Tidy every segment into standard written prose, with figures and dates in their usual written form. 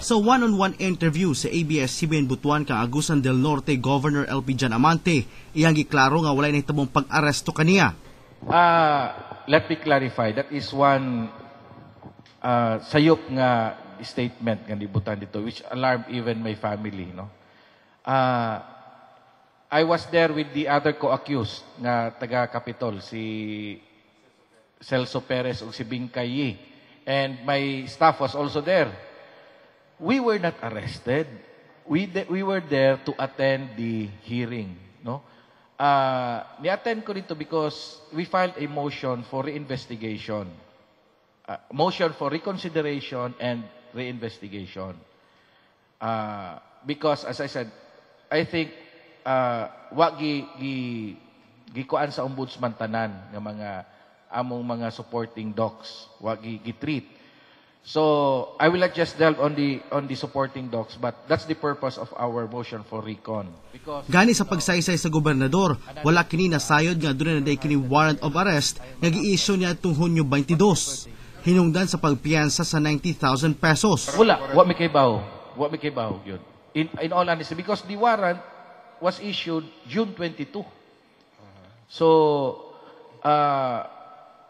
Sa one-on-one interview sa ABS-CBN Butuan kang Agusan del Norte Governor LP Jan Amante, iyang giklaro nga walay nahitabong pag-aresto kaniya. Let me clarify, that is one sayop nga statement nga nibutan dito which alarmed even my family, no. I was there with the other co-accused nga taga Capitol, si Celso Perez ug si Bingkay Yi, and my staff was also there. We were not arrested. We were there to attend the hearing, no. Ni-attend ko dito because we filed a motion for reinvestigation. Motion for reconsideration and reinvestigation. Because as I said, I think wa gikuan sa ombudsman tanan nga mga among mga supporting docs, wa gi-treat. So I will not just delve on the supporting docs, but that's the purpose of our motion for recon. Because Gani sa pagsaysay sa gobernador, wala kini nasayod nga doon na day kini warrant of arrest nga gi-issue niya tung Hunyo 22. Hinungdan sa pagpiyansa sa 90,000 pesos. Wa mi kay bawo yun. In all honesty, because the warrant was issued June 22. So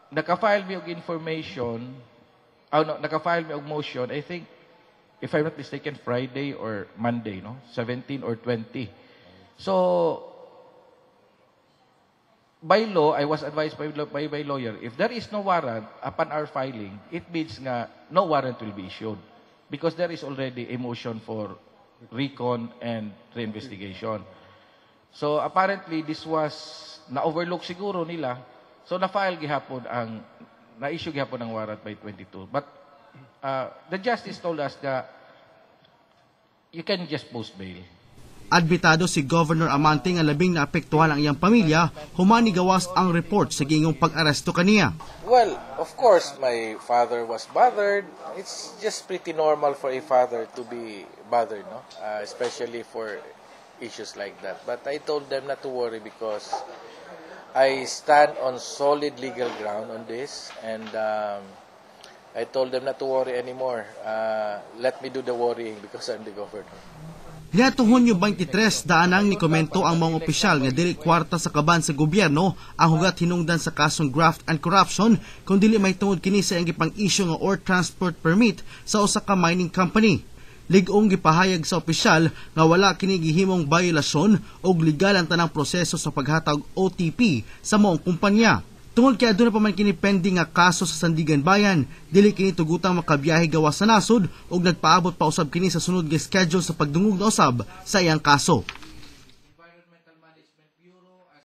naka-file mi og information, naka-file mi og motion, I think, if I'm not mistaken, Friday or Monday, no? 17 or 20. So, by law, I was advised by my lawyer, if there is no warrant upon our filing, it means nga no warrant will be issued because there is already a motion for recon and reinvestigation. So apparently this was na-overlook siguro nila. So na-file gihapon na-issue gihapon ang warrant by 22. But the justice told us that you can just post bail. Admitado si Governor Amante nga labing naapektuhan ang iyang pamilya, humani gawas ang report sa gingong pag-aresto kaniya. Well, of course, my father was bothered. It's just pretty normal for a father to be bothered, no? Especially for issues like that. But I told them not to worry because I stand on solid legal ground on this, and I told them not to worry anymore. Let me do the worrying because I'm the governor. Niadtong Hunyo 23, daanang ni komento ang mga opisyal nga dili kwarta sa kaban sa gobyerno ang hugat hinungdan sa kasong graft and corruption kung dili may tungod kini sa iyang gipang-issue nga ore transport permit sa usa ka mining company. Lig-ong gipahayag sa opisyal nga wala kini gihimong biolasyon og legal ang tanang proseso sa paghatag OTP sa maong kumpanya. Tungod kay aduna pa man kini pending nga kaso sa Sandigan Bayan, dili kini tugutang makabiyahe gawas sa nasod ug nagpaabot pa usab kini sa sunod nga schedule sa pagdungog na usab sa iyang kaso.